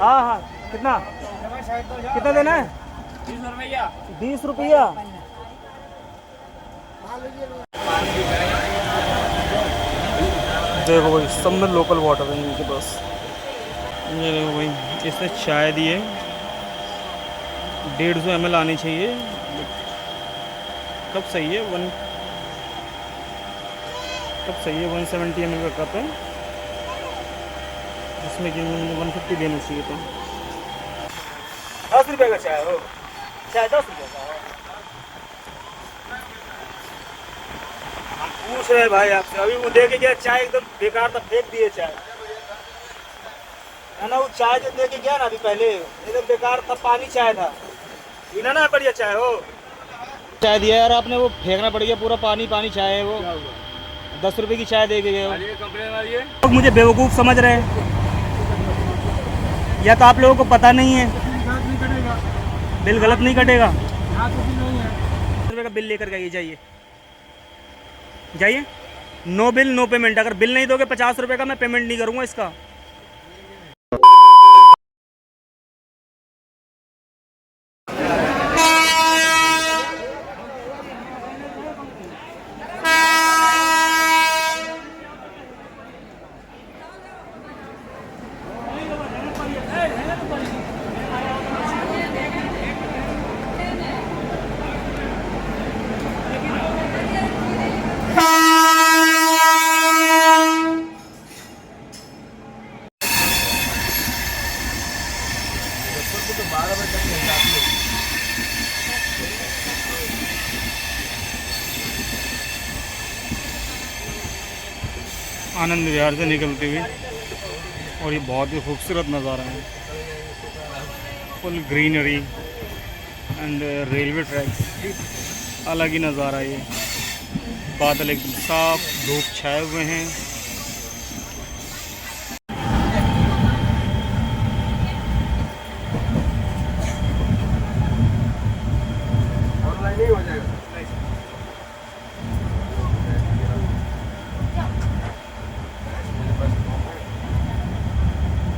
हाँ हाँ, कितना कितना देना है? 20 रुपया। देखो भाई, सब में लोकल वाटर है इनके पास। ये देखो भाई, इसने चाय दी है, 150 ml आनी चाहिए। कब सही है? 170 ml का कप है, जिसमें कि 150 देना चाहिए था। 10 रुपये का चाय हो, चाय 10 रुपये का। हम पूछ रहे हैं भाई आपसे, अभी वो दे के गया चाय, एकदम बेकार था, फेंक दिए चाय, है ना। वो चाय जो दे के गया ना अभी पहले, एकदम बेकार था, पानी चाय था। पीना ना बढ़िया चाय हो। चाय दिया यार आपने, वो फेंकना पड़ गया, पूरा पानी पानी चाय है वो। 10 रुपए की चाय दे के गए हो। मुझे बेवकूफ़ समझ रहे हैं, या तो आप लोगों को पता नहीं है। बिल गलत नहीं कटेगा। 10 रुपये का बिल लेकर के जाइए, जाइए। No bill no payment. अगर बिल नहीं दोगे 50 रुपये का, मैं पेमेंट नहीं करूँगा इसका। आनंद विहार से निकलते हुए, और ये बहुत ही खूबसूरत नज़ारा है। Full greenery and railway tracks, अलग ही नज़ारा ये। बादल एकदम साफ, धूप छाए हुए हैं। ऑनलाइन ही हो जाएगा।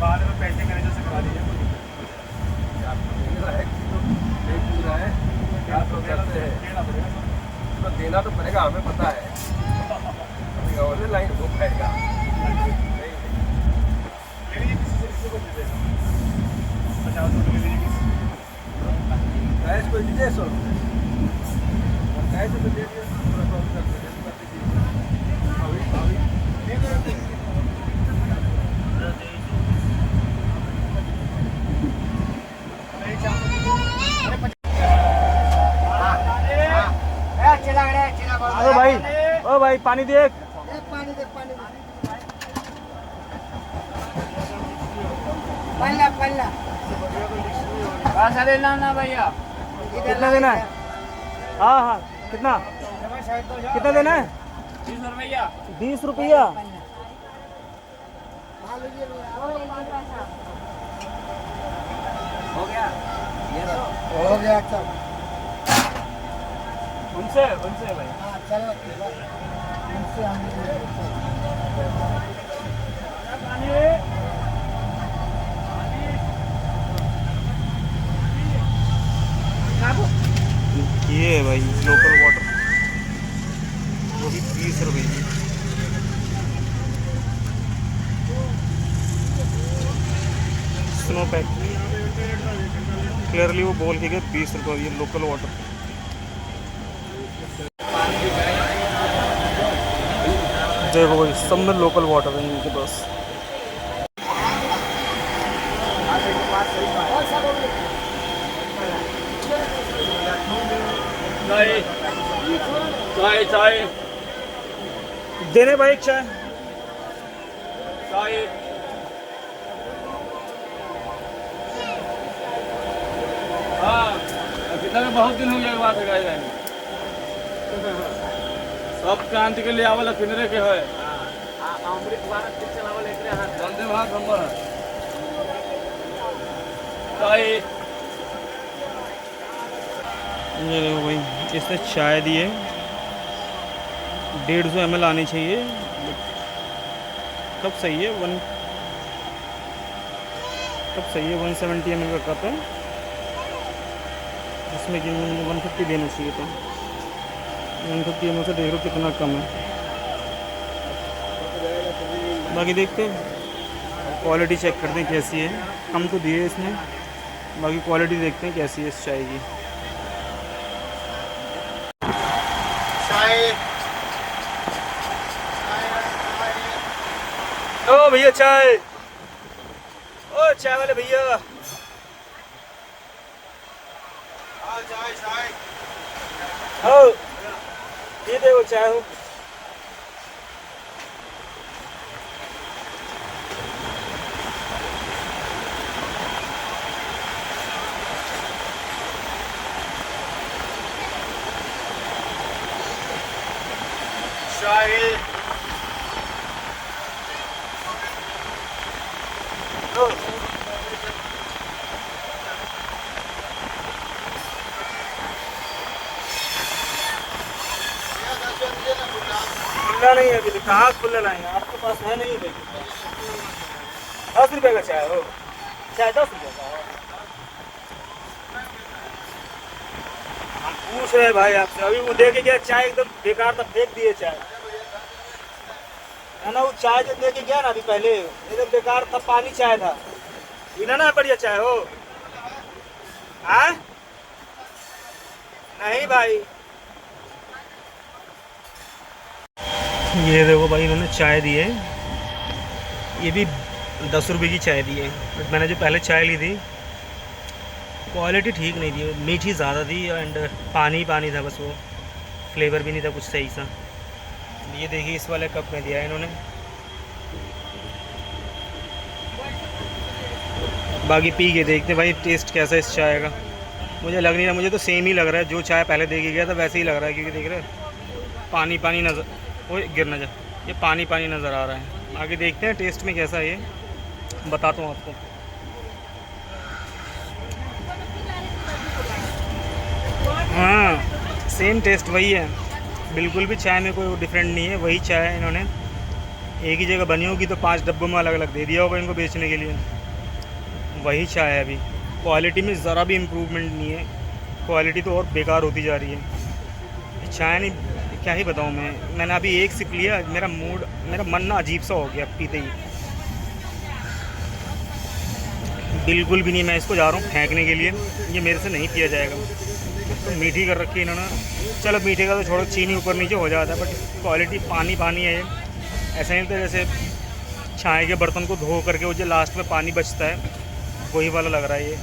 बाद में पैसे मैनेजर से करा दीजिए। तो देना तो पड़ेगा, हमें पता है। ऑनलाइन हो पाएगा। कैश को दीजिए, 100 कैश तो दे दिए। अरे भाई, ओ भाई, पानी दे, पानी दे, पानी दे। पल्ला लेना ना भैया। कितना देना है? हाँ हाँ, कितना कितना देना है? 20 रुपया। हो गया, हो गया। अच्छा, उनसे भाई। हाँ चलो, उनसे हम ये है भाई लोकल वाटर, वो भी 20 रुपये की। स्नो पैक, क्लियरली वो बोल के गए 20 रुपये, ये लोकल वाटर। देखो भाई, सब में लोकल वाटर है इनके पास। चाय देने भाई, चाय हाँ। कितना में बहुत दिन हो गया बात है। सब क्रांति के लिए आवल किनरे के है। अमृत भारत के चलावल एकरे हाथ वंदे भारत नंबर है। ये देखो भाई, इसने चाय दी है, 150 ml आनी चाहिए। कब सही है? कप सही है, 170 ml का कप है, जिसमें कि 150 देना चाहिए था। 150 ml से देख लो कितना कम है। बाकी देखते हैं, क्वालिटी चेक करते हैं कैसी है। कम तो दिए इसने, बाकी क्वालिटी देखते हैं कैसी है इस चाय की। ओ भैया चाय, ओ चाय वाले भैया, ओ ये देखो चाय हो। खुला नहीं है अभी, कहाँ खुला लाएंगे, आपके पास है नहीं। देखिए 10 रुपये का चाय हो, चाय 10 रुपये का हो। हम पूछ रहे हैं भाई आपसे, अभी वो दे के गया चाय एकदम बेकार था, फेंक दिए चाय है ना। वो चाय जो दे के गया ना अभी पहले, एकदम बेकार था, पानी चाय था। पीना ना बढ़िया चाय हो। हाँ नहीं भाई, ये देखो भाई इन्होंने चाय दी है, ये भी 10 रुपये की चाय दी है। बट मैंने जो पहले चाय ली थी क्वालिटी ठीक नहीं थी, मीठी ज़्यादा थी एंड पानी पानी था बस, वो फ्लेवर भी नहीं था कुछ सही सा। ये देखिए इस वाले कप में दिया है इन्होंने। बाकी पी के देखते भाई टेस्ट कैसा है इस चाय का। मुझे लग नहीं रहा, मुझे तो सेम ही लग रहा है जो चाय पहले दे के गया था वैसे ही लग रहा है, क्योंकि देख रहे पानी पानी नज़र, वो गिर ना जाए, ये पानी पानी नज़र आ रहा है। आगे देखते हैं टेस्ट में कैसा है, ये बताता हूँ आपको। हाँ सेम टेस्ट वही है, बिल्कुल भी चाय में कोई डिफरेंट नहीं है, वही चाय है। इन्होंने एक ही जगह बनी होगी तो 5 डब्बों में अलग अलग दे दिया होगा इनको बेचने के लिए, वही चाय है। अभी क्वालिटी में ज़रा भी इम्प्रूवमेंट नहीं है, क्वालिटी तो और बेकार होती जा रही है। चाय नहीं, क्या ही बताऊँ मैंने अभी एक सिप लिया, मेरा मन ना अजीब सा हो गया पीते ही, बिल्कुल भी नहीं। मैं इसको जा रहा हूँ फेंकने के लिए, ये मेरे से नहीं पिया जाएगा। तो मीठी कर रखी है इन्होंने, चलो मीठे का तो छोड़ो, चीनी ऊपर नीचे हो जाता है, बट क्वालिटी पानी पानी है। ऐसा नहीं तो जैसे चाय के बर्तन को धो करके वो जो लास्ट में पानी बचता है वही वाला लग रहा है ये।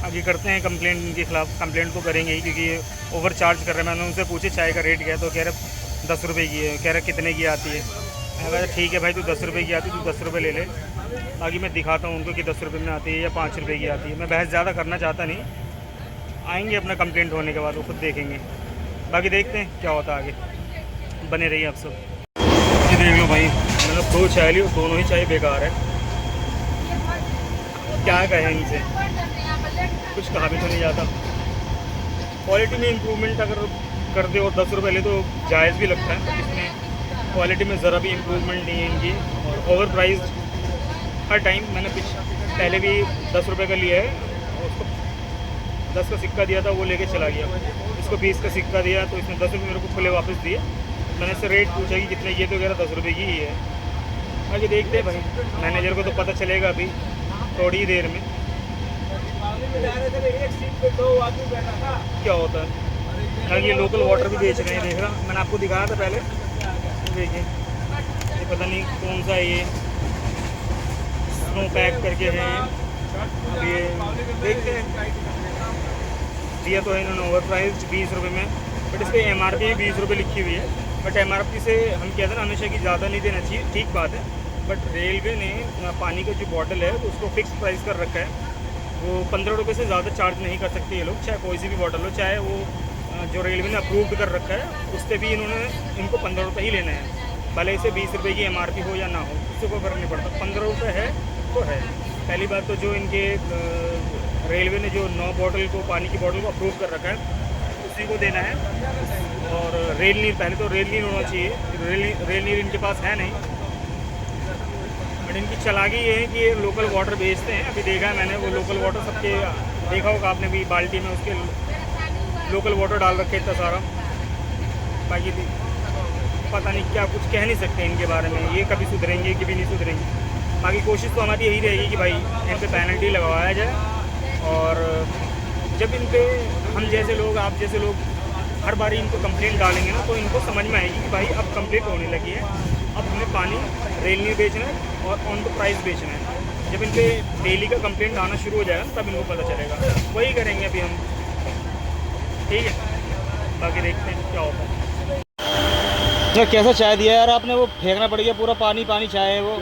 आगे करते हैं कंप्लेंट इनके खिलाफ़, कंप्लेंट तो करेंगे ही क्योंकि ये ओवर चार्ज कर रहे हैं। मैंने उनसे पूछे चाय का रेट क्या है, तो कह रहे 10 रुपये की है। कह रहे कितने की आती है, मैं कहा ठीक है भाई तू 10 रुपये की आती है, तू 10 रुपये ले ले। बाकी मैं दिखाता हूँ उनको कि 10 रुपये में आती है या 5 रुपये की आती है। मैं बहस ज़्यादा करना चाहता नहीं, आएंगे अपना कंप्लेंट होने के बाद वो खुद देखेंगे। बाकी देखते हैं क्या होता है आगे, बने रहिए आप सब। ये देख लो भाई, मतलब 2 चाय ली, दोनों ही चाय बेकार है। क्या कहें इनसे, कुछ कहा भी तो नहीं जाता। क्वालिटी में इम्प्रूवमेंट अगर कर दे और 10 रुपये ले तो जायज़ भी लगता है, इसमें क्वालिटी में ज़रा भी इम्प्रूवमेंट नहीं है इनकी, और ओवर प्राइस हर टाइम। मैंने पहले भी 10 रुपये का लिया है, उसको 10 का सिक्का दिया था, वो लेके चला गया। इसको 20 का सिक्का दिया तो इसने 10 रुपये मेरे को खुले वापस दिए। मैंने इससे रेट पूछा कि कितने, ये तो कह रहा 10 रुपये की ही है। आगे देखते हैं भाई, मैनेजर को तो पता चलेगा अभी थोड़ी ही देर में क्या होता है। आगे ये लोकल वाटर भी बेच रहे हैं, देख रहा मैंने आपको दिखाया था पहले, देखिए ये पता नहीं कौन सा है, ये स्नो पैक करके है। अब ये देखते हैं, दिया तो है इन्होंने ओवर प्राइस 20 रुपये में, बट इस पर MRP 20 रुपये लिखी हुई है। बट MRP से हम कहते हैं ना हमेशा कि ज़्यादा नहीं देना चाहिए, ठीक बात है, बट रेलवे ने पानी का जो बॉटल है तो उसको फिक्स प्राइस कर रखा है। वो 15 रुपये से ज़्यादा चार्ज नहीं कर सकते ये लोग, चाहे कोई सी भी बॉटल हो, चाहे वो जो रेलवे ने अप्रूव्ड कर रखा है उस पर भी इन्होंने इनको 15 रुपये ही लेना है, भले इसे 20 रुपये की MRP हो या ना हो, उससे कोई फ़र्क नहीं पड़ता। 15 रुपये है तो है। पहली बात तो जो इनके रेलवे ने जो 9 बॉटल को, पानी की बॉटल को अप्रूव कर रखा है उसी को देना है। और रेल नीर, पहले तो रेल नीर होना चाहिए, रेल नीर इनके पास है नहीं, और इनकी चालाकी ये है कि ये लोकल वाटर बेचते हैं। अभी देखा है मैंने, वो लोकल वाटर सबके देखा होगा आपने भी, बाल्टी में उसके लोकल वाटर डाल रखे इतना सारा। बाकी पता नहीं क्या, कुछ कह नहीं सकते इनके बारे में, ये कभी सुधरेंगे कभी नहीं सुधरेंगे। बाकी कोशिश तो हमारी यही रहेगी कि भाई इन पे पेनल्टी लगवाया जाए। और जब इन पे हम जैसे लोग, आप जैसे लोग हर बारी इनको कंप्लेंट डालेंगे ना, तो इनको समझ में आएगी कि भाई अब कंप्लेंट होने लगी है, अब हमें पानी रेल नहीं बेचना है और ऑन द प्राइस बेचना है। जब इन पे डेली का कंप्लेंट आना शुरू हो जाएगा तब इनको पता चलेगा। वही करेंगे अभी हम, ठीक है। बाकी देखते हैं क्या होता है। यार कैसा चाय दिया यार आपने, वो फेंकना पड़ गया पूरा, पानी पानी चाय है वो।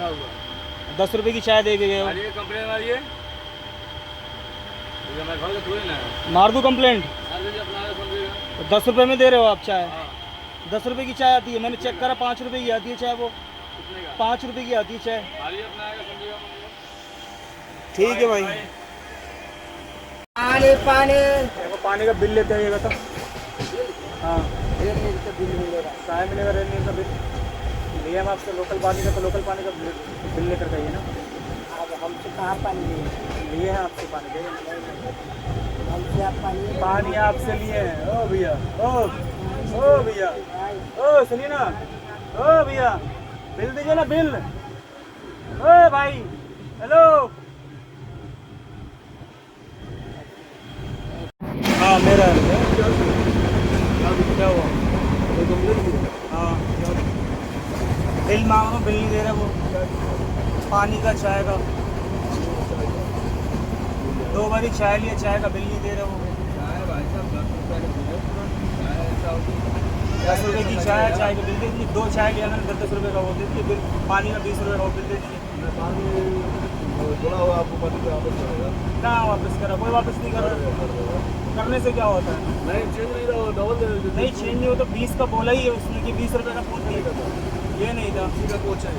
10 रुपये की चाय दे के गए हो। कंप्लेन आ रही है, मार दूँ कंप्लेंट? 10 रुपये में दे रहे हो आप चाय? 10 रुपये की चाय आती है, मैंने चेक करा 5 रुपये की आती है चाय। वो 5 रुपये की आती है चाय। ठीक है भाई। पानी पानी पानी का बिल लेते आइएगा तो। हाँ बिल मिलेगा, चाय मिलेगा, रेल नील का बिल लिए हम आपसे। लोकल पानी का तो लोकल पानी का बिल लेकर के आइए ना। अब हमसे कहाँ पानी लिए हैं आपसे पानी के? हमसे आप पानी आपसे लिए हैं। ओ भैया, ओ भैया, ओ सुनिए ना, ओ भैया बिल दीजिए ना, बिल। ओ भाई हेलो। हाँ मेरा क्या हुआ? हाँ बिल मांग रहा हूँ, बिल नहीं दे रहे वो, पानी का चाय का। 2 बारी चाय लिया, चाय का बिल नहीं दे रहे वो। 10 रुपये की चाय, चाय का बिल दे दीजिए। 2 चाय लिया मैंने, 10 रुपये का वो दे दीजिए बिल। पानी का 20 रुपये का वो बिल दे दीजिए। कहाँ वापस करा? कोई वापस नहीं कर रहा। करने से क्या होता है? नहीं चेंज नहीं रहा, डबल दे दीजिए। नहीं चेंज नहीं हो तो 20 का बोला ही है उसने कि 20 रुपये का पूछ दिया। ये नहीं था, का कोच है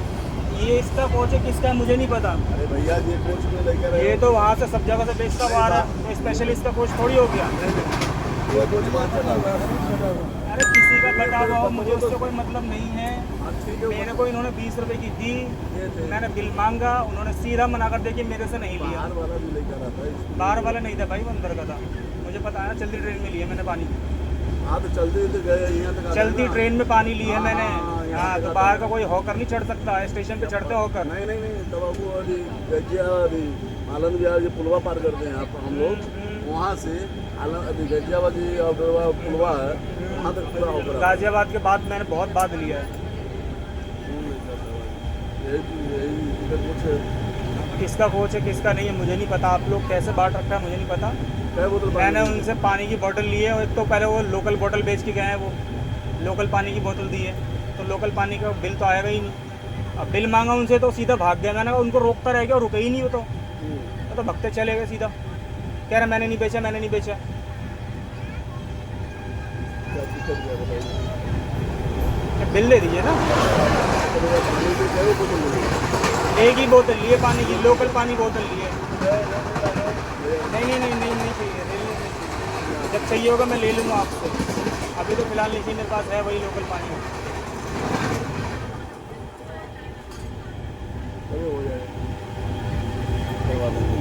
ये इसका कोच है, किसका है मुझे नहीं पता। अरे भैया ये कोच में लेकर ये तो वहाँ से सब जगह से बेचता हुआ आ रहा है, तो स्पेशली इसका कोच थोड़ी हो गया। ये कोच बात चला। अरे किसी का कटा हुआ हो, मुझे उससे कोई मतलब नहीं है। मेरे को इन्होंने 20 रुपये की दी, मैंने बिल मांगा, उन्होंने सीधा मना कर दिया कि मेरे से नहीं लिया। बाहर वाला भी लेकर आता है। बाहर वाला नहीं था भाई, वो अंदर का था। मुझे पता है ना, चलती ट्रेन में लिया मैंने पानी। हाँ तो चलते तो गए यहाँ तक। चलती ट्रेन में पानी लिया हाँ, मैंने। यहाँ हाँ तक तो आता बाहर है। का कोई होकर नहीं चढ़ सकता है, स्टेशन पे चढ़ते होकर। नहीं नहीं नहीं, तब आपको अभी गजिया अभी आलम विहार जो पुलवा पार करते हैं आप हम लोग, वहाँ से आलम अभी गजियाबाद और पुलवा है, वहाँ तक पूरा होकर गाजियाबाद के बाद मैंने बहुत बाद लिया है। यही कुछ किसका कोच है किसका नहीं है मुझे नहीं पता। आप लोग कैसे बांट रखा है मुझे नहीं पता। क्या बोतल मैंने उनसे पानी की बोतल ली है, और एक तो पहले वो लोकल बोतल बेच के गए हैं, वो लोकल पानी की बोतल दी है, तो लोकल पानी का बिल तो आएगा ही नहीं। अब बिल मांगा उनसे तो सीधा भाग गया। मैंने कहा उनको रोकता रह गया और रुके ही नहीं, वो तो भगते चले गए सीधा। कह रहे मैंने नहीं बेचा, मैंने नहीं बेचा। बिल दे दीजिए ना। एक ही बोतल लिए पानी की, लोकल पानी बोतल लिए। नहीं चाहिए, जब चाहिए होगा मैं ले लूँगा आपसे। अभी तो फिलहाल नहीं, मेरे पास है वही लोकल पानी।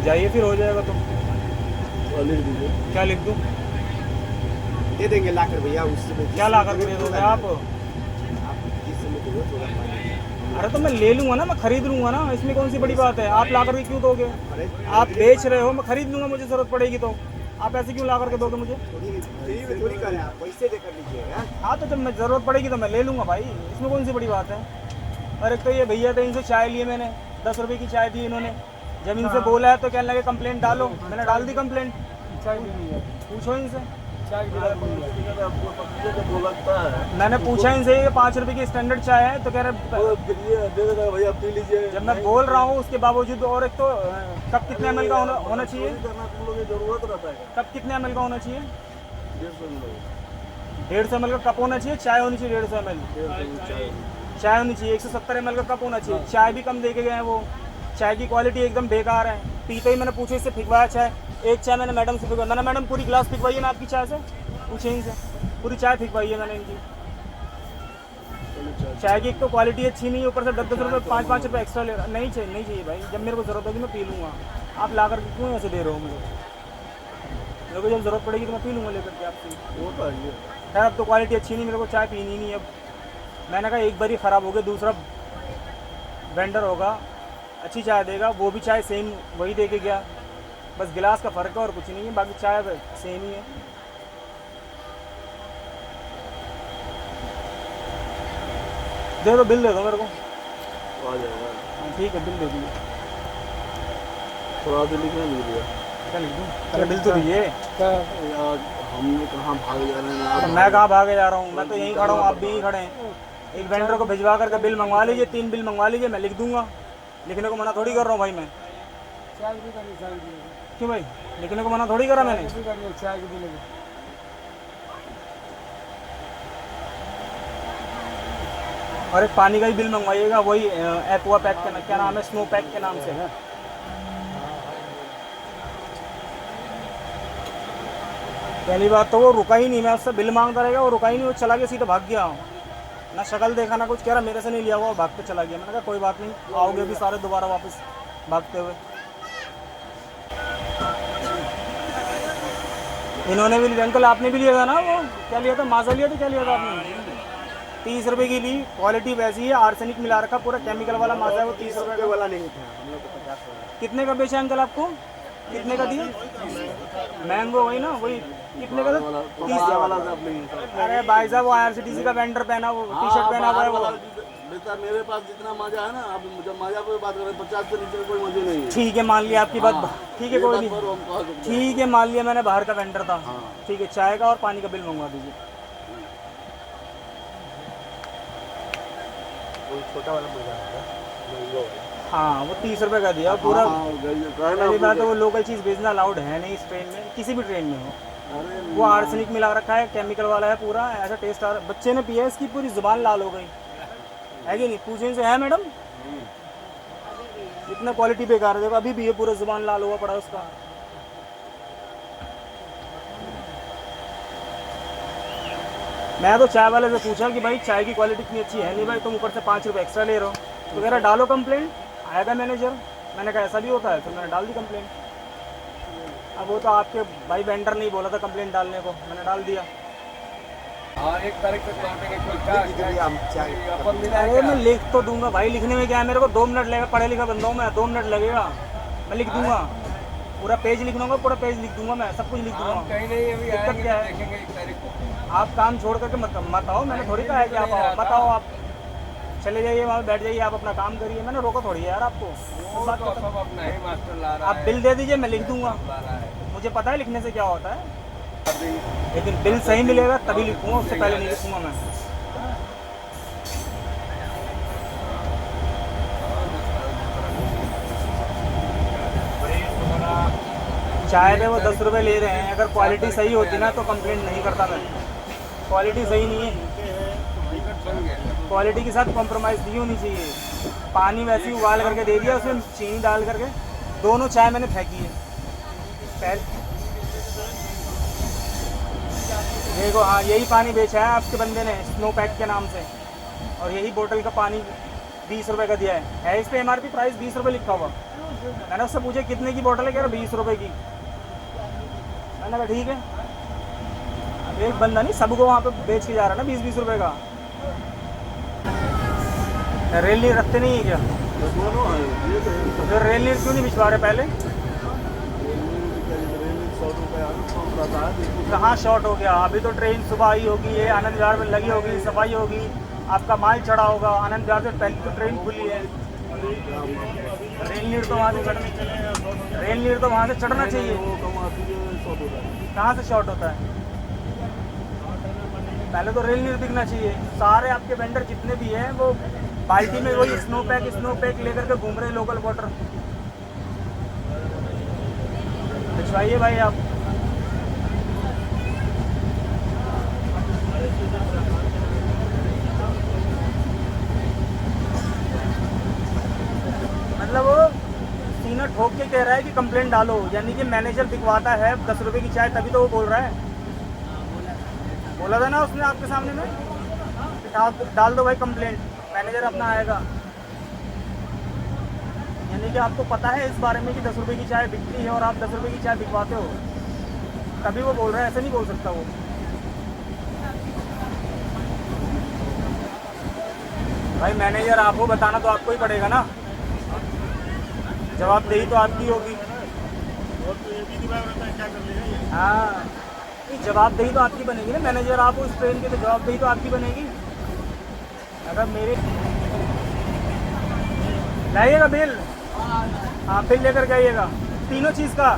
जाइए फिर हो जाएगा तो। लिख दीजिए। क्या लिख दूँ? दे देंगे लाकर भैया, उससे क्या ला कर दे दोगे आप? अरे तो मैं ले लूँगा ना, मैं खरीद लूँगा ना, इसमें कौन सी बड़ी बात है? आप ला करके क्यों दोगे? आप बेच रहे हो, मैं खरीद लूँगा, मुझे ज़रूरत पड़ेगी तो। आप ऐसे क्यों ला करके दोगे मुझे? थोड़ी करें आप, पैसे देकर लीजिए। हाँ तो जब मैं ज़रूरत पड़ेगी तो मैं ले लूँगा भाई, इसमें कौन सी बड़ी बात है? और एक तो ये भैया थे, इनसे चाय लिए मैंने, 10 रुपये की चाय दी इन्होंने। जब इनसे बोला है तो कहने लगे कंप्लेंट डालो, मैंने डाल दी कंप्लेंट। पूछो इनसे। मैंने पूछा इनसे, ये 5 रुपये की स्टैंडर्ड चाय है, तो कह रहे दे देगा भैया, पी लीजिए। जब मैं बोल रहा हूँ उसके बावजूद। और एक तो कब कितने ml का होना चाहिए? जरूरत रहता है। कब कितने ml का होना चाहिए? 150 ml का कप होना चाहिए, चाय होनी चाहिए 150 ml। चाय होनी चाहिए 170 ml का कप होना चाहिए। चाय भी कम दे के गए हैं वो, चाय की क्वालिटी एकदम बेकार है। पीते ही मैंने पूछा इससे फिकवाया चाय, एक चाय मैंने मैडम से फिकवाई। मैंने मैडम पूरी गिलास फिकवाई है ना आपकी चाय से? पूछे इनसे, पूरी चाय फिकवाई है मैंने इनकी। चाय की एक तो क्वालिटी अच्छी नहीं है, ऊपर से 10-10 रुपये 5-5 रुपये एक्स्ट्रा ले रहा। नहीं चाहिए भाई, जब मेरे को ज़रूरत होगी मैं पी लूँगा। आप ला करके क्यों ऐसे दे रहे हो मेरे को जब ज़रूरत पड़ेगी तो मैं पी लूँगा लेकर के आपसे। वो तो है ही है। खैर अब तो क्वालिटी अच्छी नहीं, मेरे को चाय पीनी नहीं है अब। मैंने कहा एक बार ही ख़राब हो गया, दूसरा वेंडर होगा अच्छी चाय देगा, वो भी चाय सेम वही दे के गया, बस गिलास का फ़र्क है और कुछ नहीं है, बाकी चाय सेम ही है। दे दो, बिल दे दो मेरे को। आ जाएगा। हाँ ठीक है, बिल दे दिए। थोड़ा भी लिखना नहीं दिया क्या लिख दूँ? अरे बिल तो दिए। यार, हमने कहाँ भाग जा रहे हैं आप? मैं कहाँ भागे जा रहा हूँ, मैं तो यहीं खड़ा हूँ, आप भी यहीं खड़े हैं। एक वेंडर को भिजवा करके बिल मंगवा लीजिए, 3 बिल मंगवा लीजिए, मैं लिख दूंगा। लिखने को मना थोड़ी कर रहा हूँ भाई मैं। क्यों भाई, लिखने को मना थोड़ी करा मैंने। और एक पानी का ही बिल मंगवाइएगा, वही एक्वा पैक का क्या नाम है, स्नो पैक के नाम से है। पहली बात तो वो रुका ही नहीं, मैं उससे बिल मांगता रहेगा, वो रुका ही नहीं, वो चला गया, सीधा भाग गया। ना शक्ल देखा ना कुछ, कह रहा मेरे से नहीं लिया हुआ, भाग के चला गया। मैंने कहा कोई बात नहीं, आओगे भी सारे दोबारा वापस भागते हुए। इन्होंने भी लिया, अंकल आपने भी लिया था ना, वो क्या लिया था, माजा लिया था, क्या लिया था आपने? 30 रुपये की ली, क्वालिटी वैसी है, आर्सेनिक मिला रखा, पूरा केमिकल वाला माजा है वो। 30 रुपये का वाला नहीं था, हम लोग को 50 रुपये। कितने का बेचा अंकल आपको? कितने का दिया? मैंगो वही ना, वही कितने का था? 30 वाला। अरे भाई साहब, वो IRCTC का वेंडर पहना, वो टी-शर्ट पहना हुआ है वो। बेटा मेरे पास जितना मजा है ना, अब जब मजा पे बात करें 50 से नीचे कोई मजे नहीं है। ठीक है, मान लिया आपकी बात, ठीक है कोई नहीं, ठीक है मान लिया, मैंने बाहर का वेंडर था। ठीक है, चाय का और पानी का बिल मंगवा दीजिए। छोटा वाला हाँ वो 30 रुपये का दिया पूरा। पहली बात है वो लोकल चीज़ बेचना अलाउड है नहीं इस ट्रेन में, किसी भी ट्रेन में हो। वो आर्सेनिक मिला रखा है, केमिकल वाला है पूरा, ऐसा टेस्ट आ रहा है। बच्चे ने पिया, इसकी पूरी जुबान लाल हो गई है कि नहीं? पूछने से है मैडम, इतना क्वालिटी बेकार है, देखो अभी भी ये पूरा जुबान लाल हुआ पड़ा उसका। मैं तो चाय वाले से पूछा कि भाई चाय की क्वालिटी इतनी अच्छी है नहीं भाई, तुम ऊपर से 5 रुपये एक्स्ट्रा ले रहे हो। तो कह रहा डालो कंप्लेंट, आएगा मैनेजर। मैंने कहा ऐसा भी होता है, फिर मैंने डाल दी कंप्लेंट। अब वो तो आपके भाई वेंडर नहीं बोला था कंप्लेंट डालने को, मैंने डाल दिया। अरे मैं लिख तो दूंगा भाई, लिखने में क्या है, मेरे को 2 मिनट लगेगा, पढ़े लिखा बंदा हूँ मैं, 2 मिनट लगेगा, मैं लिख दूंगा। पूरा पेज लिख लूँगा, पूरा पेज लिख दूंगा, मैं सब कुछ लिख दूंगा। दिक्कत क्या है? आप काम छोड़ करके मत आओ, मैंने थोड़ी कहा है कि आप आओ, मत आओ, आप चले जाइए वहाँ बैठ जाइए, आप अपना काम करिए, मैंने रोका थोड़ी है यार आपको। आप बिल दे दीजिए, मैं लिख दूंगा, मुझे पता है लिखने से क्या होता है, लेकिन बिल सही मिलेगा तभी लिखूँगा, उससे पहले नहीं लिखूँगा मैं। चाय पे वो 10 रुपये ले रहे हैं, अगर क्वालिटी सही होती ना तो कंप्लेंट नहीं करता मैं। क्वालिटी सही नहीं है, क्वालिटी के साथ कॉम्प्रोमाइज़ नहीं होनी चाहिए। पानी वैसे ही उबाल करके दे दिया, उसमें चीनी डाल करके, दोनों चाय मैंने फेंकी है। देखो हाँ, यही पानी बेचा है आपके बंदे ने स्नो पैक के नाम से, और यही बोतल का पानी 20 रुपये का दिया है इस पर MRP प्राइस 20 रुपये लिखा हुआ। मैंने उससे पूछा कितने की बोतल है, कह रहा 20 रुपये की। मैंने कहा ठीक है, अब एक बंदा नहीं सबको वहाँ पे बेच के जा रहा है ना 20-20 रुपये का। रेल नीर रखते नहीं है क्या? तो फिर रेल नीर क्यों नहीं भिजवा रहे पहले? कहाँ शॉर्ट हो गया? अभी तो ट्रेन सुबह आई होगी, ये आनंद विहार में लगी होगी, सफाई होगी, आपका माल चढ़ा होगा। आनंद विहार से पहले तो ट्रेन खुली है। रेल नीर तो वहाँ से चढ़ना चाहिए। कहाँ से शॉर्ट होता है? पहले तो रेल नीर दिखना चाहिए। सारे आपके वेंडर जितने भी हैं वो बाल्टी में वही स्नो पैक लेकर के घूम रहे हैं लोकल वाटर। भिजवाइए भाई आप। मतलब वो सीना ठोक के कह रहा है कि कंप्लेंट डालो, यानी कि मैनेजर दिखवाता है 10 रुपये की चाय तभी तो वो बोल रहा है। बोला था ना उसने आपके सामने में, डाल दो भाई कंप्लेंट। मैनेजर अपना आएगा, यानी कि आपको पता है इस बारे में कि 10 रुपये की चाय बिकती है और आप 10 रुपये की चाय बिकवाते हो, तभी वो बोल रहा है, ऐसे नहीं बोल सकता वो। भाई मैनेजर आप हो, बताना तो आपको ही पड़ेगा ना, जवाबदेही तो आपकी होगी। हाँ, जवाबदेही तो आपकी बनेगी ना, मैनेजर आप हो इस ट्रेन की, तो जवाबदेही तो आपकी बनेगी। अगर मेरे लाइएगा बिल, हाँ बिल लेकर के आइएगा तीनों चीज़ का।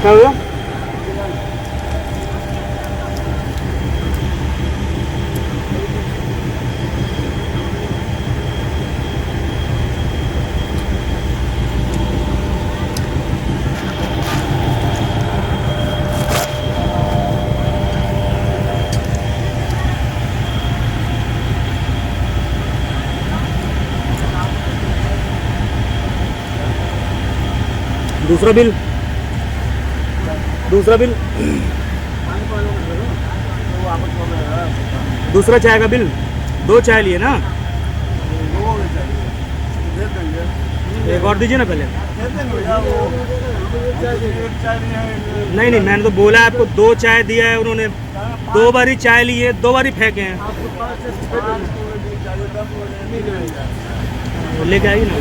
क्या हुआ? दूसरा बिल, दूसरा बिल, दूसरा चाय का बिल, 2 चाय लिए ना, एक और दीजिए ना पहले। नहीं नहीं, मैंने तो बोला आपको 2 चाय दिया है, उन्होंने 2 बारी चाय ली है, 2 बारी फेंके हैं। लेके आइए ना,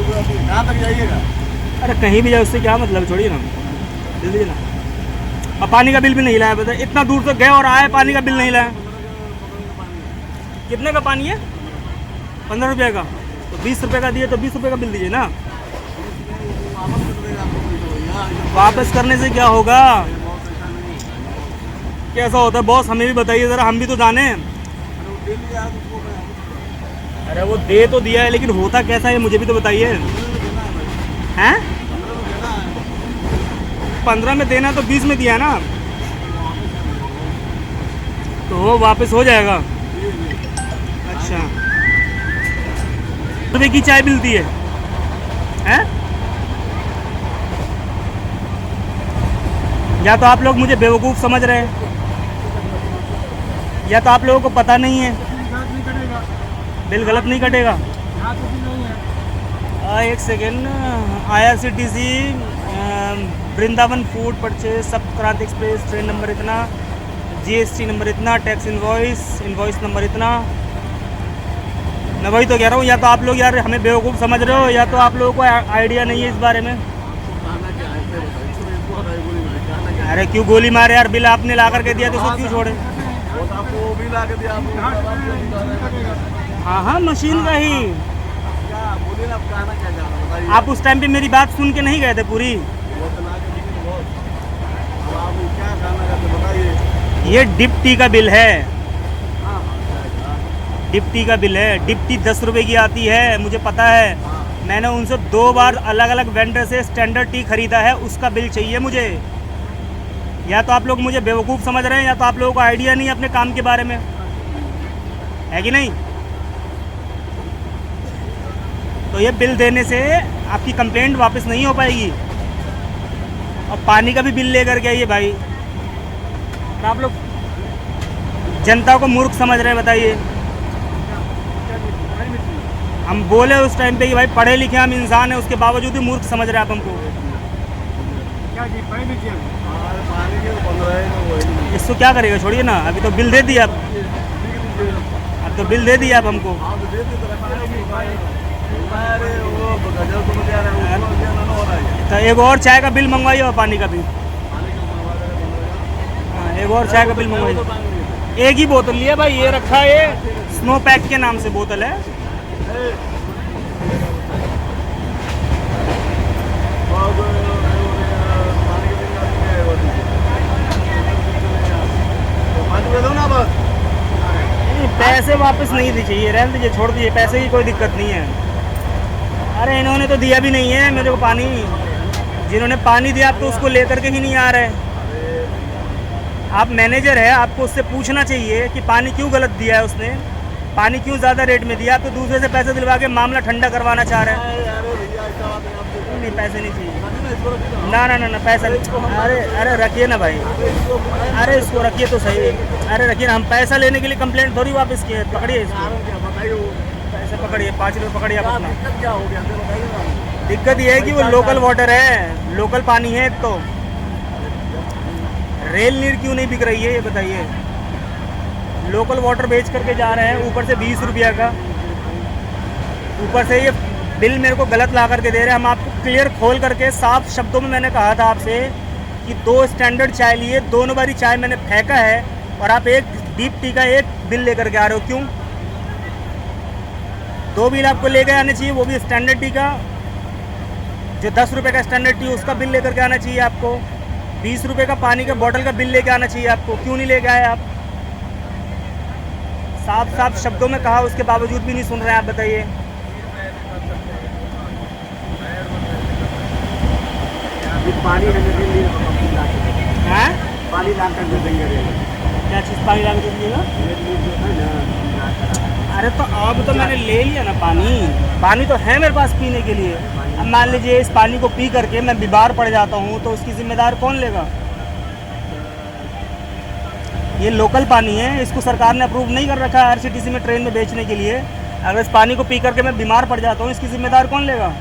कहाँ तक जाइएगा? अरे कहीं भी जाए उससे क्या मतलब, छोड़िए ना, दे दीजिए ना। अब पानी का बिल भी नहीं लाया, बता, इतना दूर तक गए और आए, पानी का बिल नहीं लाया। कितने का पानी है? 15 रुपये का, तो 20 रुपये का दिए तो 20 रुपये का बिल दीजिए ना। वापस करने से क्या होगा? कैसा होता है बॉस, हमें भी बताइए ज़रा, हम भी तो जाने। अरे वो दे तो दिया है, लेकिन होता कैसा है मुझे भी तो बताइए। हैं? 15 में देना तो 20 में दिया ना, तो वो वापस हो जाएगा। अच्छा, रुपये की चाय मिलती है, हैं? या तो आप लोग मुझे बेवकूफ़ समझ रहे हैं, या तो आप लोगों को पता नहीं है। बिल गलत नहीं कटेगा। एक second, IRCTC Vrindavan food purchase Sankranti express, train number इतना, GST नंबर इतना, टैक्स इनवॉइस नंबर इतना। मैं वही तो कह रहा हूँ, या तो आप लोग यार हमें बेवकूफ़ समझ रहे हो, या तो आप लोगों को आइडिया नहीं है इस बारे में। अरे क्यों गोली मारे यार, बिल आपने ला करके दिया तो उसको क्यों छोड़े? हाँ हाँ, मशीन का ही। आप उस टाइम पे मेरी बात सुन के नहीं गए थे पूरी? ये डिप टी का बिल है, डिप टी का बिल है। डिप टी 10 रुपये की आती है, मुझे पता है। मैंने उनसे 2 बार अलग अलग वेंडर से स्टैंडर्ड टी खरीदा है, उसका बिल चाहिए मुझे। या तो आप लोग मुझे बेवकूफ़ समझ रहे हैं, या तो आप लोगों को आइडिया नहीं है अपने काम के बारे में, है कि नहीं? तो ये बिल देने से आपकी कंप्लेंट वापस नहीं हो पाएगी। और पानी का भी बिल लेकर के आइए भाई। तो आप लोग जनता को मूर्ख समझ रहे हैं, बताइए। हम बोले उस टाइम पे कि भाई पढ़े लिखे हम इंसान हैं, उसके बावजूद भी मूर्ख समझ रहे हैं आप हमको। इसको क्या करेगा, छोड़िए ना, अभी तो बिल दे दिया आप, अब तो बिल दे दिया आप हमको। तो एक और चाय का बिल मंगवाइए और पानी का भी। हाँ, एक और चाय का बिल मंगवाइए। एक ही बोतल लिया भाई, ये रखा है, ये स्नो पैक के नाम से बोतल है। पैसे वापस नहीं दीजिए, रहने दीजिए, छोड़ दीजिए, पैसे की कोई दिक्कत नहीं है। अरे इन्होंने तो दिया भी नहीं है मेरे को पानी, जिन्होंने पानी दिया आप तो उसको लेकर के ही नहीं आ रहे। आप मैनेजर है, आपको उससे पूछना चाहिए कि पानी क्यों गलत दिया है उसने, पानी क्यों ज़्यादा रेट में दिया। आप तो दूसरे से पैसे दिलवा के मामला ठंडा करवाना चाह रहे हैं। नहीं पैसे नहीं चाहिए। रखिए ना, इसको रखिए ना। ना ना ना ना पैसा नहीं। अरे अरे रखिए ना भाई, इसको बताइए ना, अरे इसको रखिए तो सही। अरे रखिए ना, हम पैसा लेने के लिए कंप्लेंट थोड़ी वापस किए। पकड़िए इसको, कारण क्या बताइए वो पैसे पकड़िए, 5 रुपये पकड़िए आप क्या अपना। दिक्कत क्या हो गया हमसे बताइए ना। दिक्कत ये है कि वो लोकल वाटर है, लोकल पानी है। एक तो रेल नीर क्यों नहीं बिक रही है ये बताइए। लोकल वाटर बेच करके जा रहे हैं, ऊपर से 20 रुपया का, ऊपर से ये बिल मेरे को गलत ला करके दे रहे हैं। हम आपको क्लियर खोल करके साफ शब्दों में मैंने कहा था आपसे कि 2 स्टैंडर्ड चाय लिए, दोनों बारी चाय मैंने फेंका है और आप एक डीप टी का एक बिल लेकर के आ रहे हो। क्यों? 2 बिल आपको लेकर आने चाहिए, वो भी स्टैंडर्ड टी का। जो 10 रुपये का स्टैंडर्ड टी उसका बिल लेकर के आना चाहिए आपको। 20 रुपये का पानी का बोतल का बिल लेके आना चाहिए आपको। क्यों नहीं लेके आए आप? साफ साफ शब्दों में कहा, उसके बावजूद भी नहीं सुन रहे हैं आप, बताइए। पानी हैं? पानी ला कर दे देंगे क्या चीज़ पानी ला के दीजिएगा? अरे तो अब तो मैंने ले लिया ना पानी, पानी तो है मेरे पास पीने के लिए। अब मान लीजिए इस पानी को पी करके मैं बीमार पड़ जाता हूँ तो उसकी जिम्मेदार कौन लेगा? ये लोकल पानी है, इसको सरकार ने अप्रूव नहीं कर रखा है आरसीटीसी में ट्रेन में बेचने के लिए। अगर इस पानी को पी करके मैं बीमार पड़ जाता हूँ, इसकी जिम्मेदार कौन लेगा?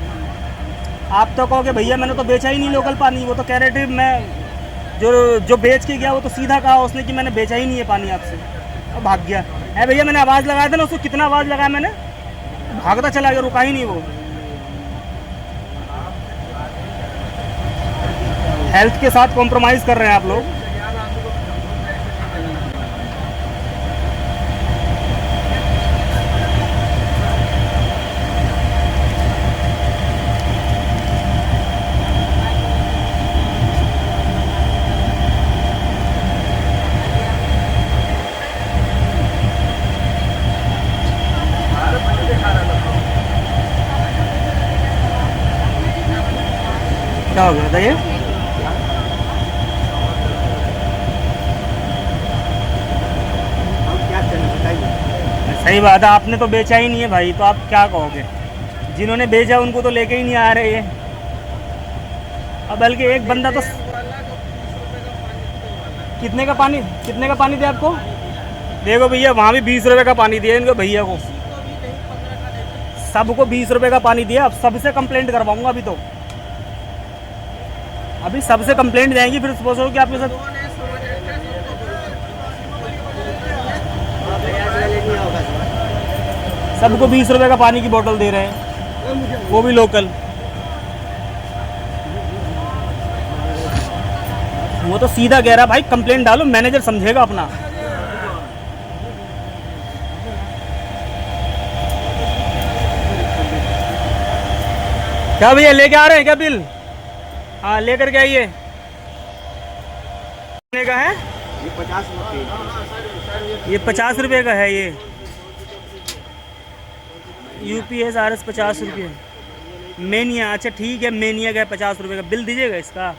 आप तो कहोगे भैया मैंने तो बेचा ही नहीं लोकल पानी। वो तो कह रहे थे, मैं जो बेच के गया वो तो सीधा कहा उसने कि मैंने बेचा ही नहीं है पानी आपसे, और भाग गया है। भैया मैंने आवाज़ लगाया था ना उसको, कितना आवाज़ लगाया मैंने, भागता चला गया, रुका ही नहीं वो। हेल्थ के साथ कॉम्प्रोमाइज़ कर रहे हैं आप लोग। क्या हो गया बताइए? सही बात है, आपने तो बेचा ही नहीं है भाई, तो आप क्या कहोगे? जिन्होंने बेचा उनको तो लेके ही नहीं आ रहे ये। अब बल्कि एक बंदा तो कितने का पानी दिया आपको? देखो भैया वहाँ भी 20 रुपये का पानी दिया इनको, भैया को सबको 20 रुपये का पानी दिया। अब सबसे कंप्लेंट करवाऊंगा अभी सबसे कंप्लेंट जाएंगी, फिर सोचो कि आपके साथ सबको 20 रुपये का पानी की बोतल दे रहे हैं, वो भी लोकल। वो तो सीधा कह रहा भाई कंप्लेंट डालो, मैनेजर समझेगा अपना। क्या भैया लेके आ रहे हैं क्या बिल? हाँ लेकर के आइए। कितने का है ये 50 रुपये। ये 50 रुपये का है। ये UPS RS 50 रुपये। मेनिया, अच्छा ठीक है, मेनिया का 50 रुपये का बिल दीजिएगा इसका।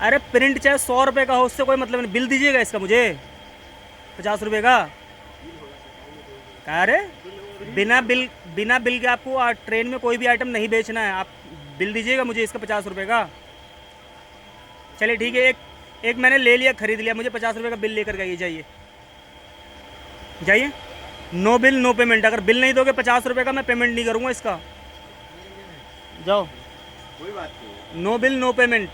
अरे प्रिंट चाहे 100 रुपये का हो, उससे कोई मतलब नहीं, बिल दीजिएगा इसका मुझे 50 रुपये का। अरे बिना बिल के आपको ट्रेन में कोई भी आइटम नहीं बेचना है। आप बिल दीजिएगा मुझे इसका 50 रुपये का। चलिए ठीक है, एक मैंने ले लिया, खरीद लिया, मुझे 50 रुपये का बिल लेकर के आइए। जाइए। No bill no payment. अगर बिल नहीं दोगे 50 रुपये का मैं पेमेंट नहीं करूँगा इसका। जाओ। कोई बात नहीं। No bill no payment.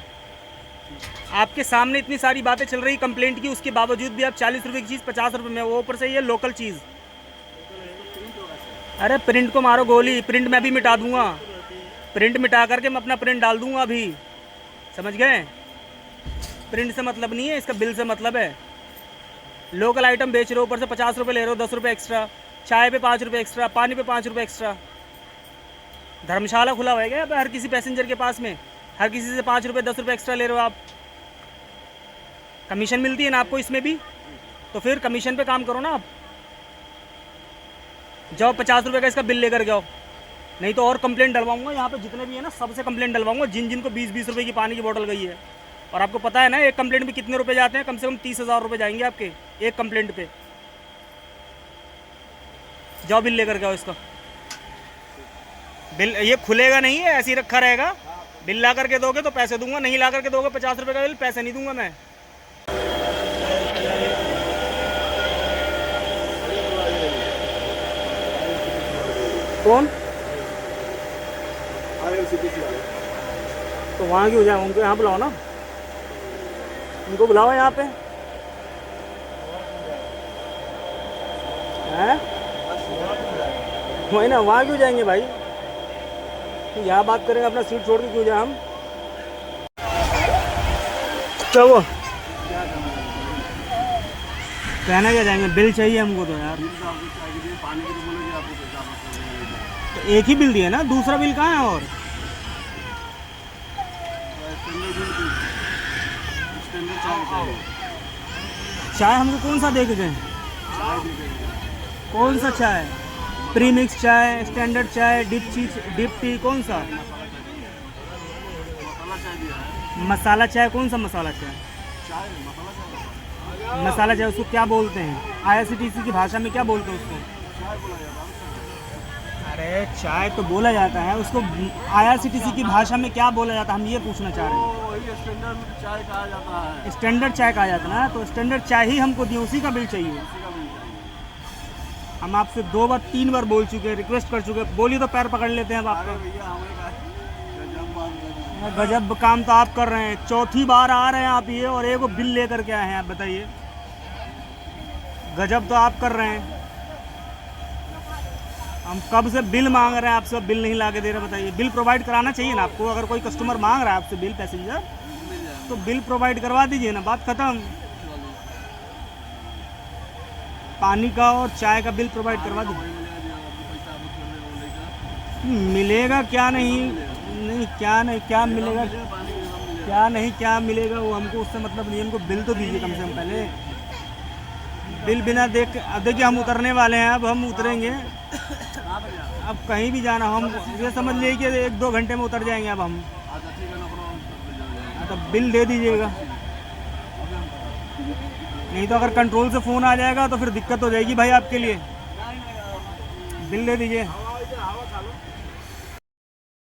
आपके सामने इतनी सारी बातें चल रही कंप्लेंट की, उसके बावजूद भी आप 40 रुपये की चीज़ 50 रुपये में, वो ऊपर से ये लोकल चीज़। अरे प्रिंट को मारो गोली, प्रिंट मैं भी मिटा दूंगा। प्रिंट मिटा करके मैं अपना प्रिंट डाल दूंगा अभी, समझ गए? प्रिंट से मतलब नहीं है, इसका बिल से मतलब है। लोकल आइटम बेच रहे हो, ऊपर से 50 रुपये ले रहे हो, 10 रुपये एक्स्ट्रा। चाय पे 5 रुपये एक्स्ट्रा, पानी पे 5 रुपये एक्स्ट्रा। धर्मशाला खुला हुआ है क्या हर किसी पैसेंजर के पास में? हर किसी से 5 रुपये 10 रुपये एक्स्ट्रा ले रहे हो आप। कमीशन मिलती है ना आपको इसमें भी, तो फिर कमीशन पे काम करो ना आप। जाओ 50 रुपये का इसका बिल लेकर जाओ, नहीं तो और कंप्लेंट डलवाऊंगा यहाँ पे। जितने भी है ना सबसे कंप्लेंट डलवाऊंगा, जिनको 20-20 रुपये की पानी की बोतल गई है। और आपको पता है ना एक कंप्लेंट में कितने रुपए जाते हैं? कम से कम 30,000 रुपये जाएंगे आपके एक कंप्लेंट पे। जाओ बिल लेकर जाओ इसका। बिल ये खुलेगा नहीं है, ऐसे ही रखा रहेगा। बिल ला करके दोगे तो पैसे दूंगा, नहीं ला करके दोगे 50 रुपये का बिल, पैसे नहीं दूंगा मैं। कौन? तो वहाँ क्यों जाए, उनको यहाँ बुलाओ ना, उनको बुलाओ यहाँ पे। हैं? वही ना, वहाँ क्यों जाएंगे भाई, तो यहाँ बात करेंगे, अपना सीट छोड़ के क्यों जाए हम। क्या वो कहना क्या जाएंगे, बिल चाहिए हमको तो यार। तो एक ही बिल दिया ना, दूसरा बिल कहाँ है? और चाय हमको कौन सा दे के गए, कौन सा चाय? प्रीमिक्स चाय, स्टैंडर्ड चाय, डिप टी, कौन सा? मसाला चाय, कौन सा मसाला चाय? मसाला चाय उसको क्या बोलते हैं? IRCTC की भाषा में क्या बोलते हैं उसको? अरे चाय तो बोला जाता है, उसको IRCTC की भाषा में क्या बोला जाता है, हम ये पूछना चाह रहे हैं। स्टैंडर्ड चाय कहा जाता है। स्टैंडर्ड चाय कहा जाता है ना, तो स्टैंडर्ड चाय ही हमको दिए, उसी का बिल चाहिए। हम आपसे 2 बार 3 बार बोल चुके हैं, रिक्वेस्ट कर चुके हैं, बोली तो पैर पकड़ लेते हैं अब आपका। गजब काम तो आप कर रहे हैं, चौथी बार आ रहे हैं आप ये, और एक बिल लेकर के आए हैं आप, बताइए। गजब तो आप कर रहे हैं, हम कब से बिल मांग रहे हैं आपसे, बिल नहीं ला के दे रहे। बताइए, बिल प्रोवाइड कराना चाहिए ना आपको, अगर कोई कस्टमर मांग रहा है आपसे बिल, पैसेंजर, तो बिल प्रोवाइड करवा दीजिए ना, बात खत्म। पानी का और चाय का बिल प्रोवाइड करवा दीजिए। मिलेगा क्या नहीं, नहीं क्या नहीं, क्या मिलेगा क्या नहीं, क्या मिलेगा वो हमको उससे मतलब नहीं, हमको बिल तो दीजिए कम से कम पहले। बिल बिना देख, अब देखिए हम उतरने वाले हैं, अब हम उतरेंगे, अब कहीं भी जाना, हम ये समझ लीजिए कि 1-2 घंटे में उतर जाएंगे अब हम। तो बिल दे दीजिएगा, नहीं तो अगर कंट्रोल से फ़ोन आ जाएगा तो फिर दिक्कत हो जाएगी भाई आपके लिए। बिल दे दीजिए।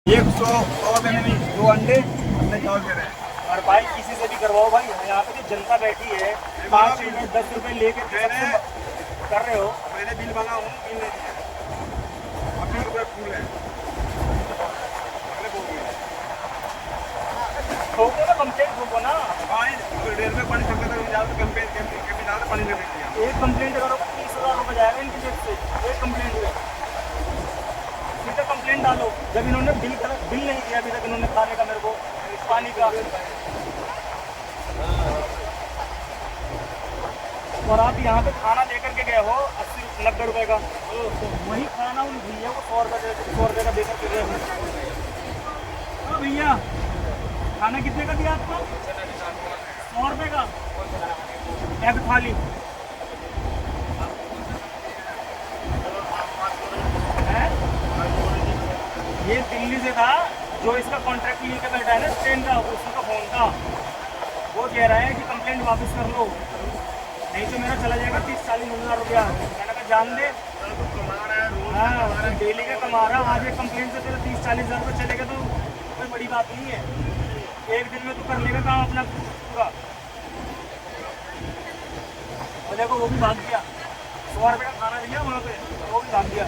100 देने में 2 अंडे अपने चावल दे रहे हैं। और भाई किसी से भी करवाओ भाई, यहाँ पे जो जनता बैठी है 5 मिनट 10 रुपए लेके कर रहे हो। मैंने बिल मांगा हूँ, बिल नहीं दिया, अपने रुपये फूल है, ठोको ना, कंप्लेंट ठोको ना भाई। डेढ़ में पानी ठोकते तो जाओ, तो कंप्लेंट पानी ले लीजिए। एक कंप्लेंट करो 30,000 रुपये जाएगा इनकी जेब से, एक कंप्लेंट में। सीधा कंप्लेंट डालो, जब इन्होंने बिल नहीं दिया अभी तक इन्होंने खाने का मेरे को, इस पानी का। और आप यहाँ पे खाना लेकर के गए हो 80-90 रुपये का, तो वही खाना उन भैया को 100 रुपये का देकर के गए हो। हाँ भैया, खाना कितने का दिया आपको? 100 रुपये का एग थाली है। ये दिल्ली से था, जो इसका कॉन्ट्रैक्ट लेकर बैठा है ना ट्रेन का, उसका फ़ोन था, वो कह रहा है कि कंप्लेंट वापस कर लो, नहीं तो मेरा चला जाएगा 30-40 हज़ार रुपया। मैंने कहा जान दे, हाँ डेली का कमा रहा, आज एक कंप्लेंट से तेरा 30-40 हज़ार रुपये चलेगा तो कोई बड़ी बात नहीं है, एक दिन में तो कर लेगा काम अपना पूरा। और देखो वो भी भाग गया, 100 रुपये का खाना दिया वहाँ पे, वो भी भाग गया।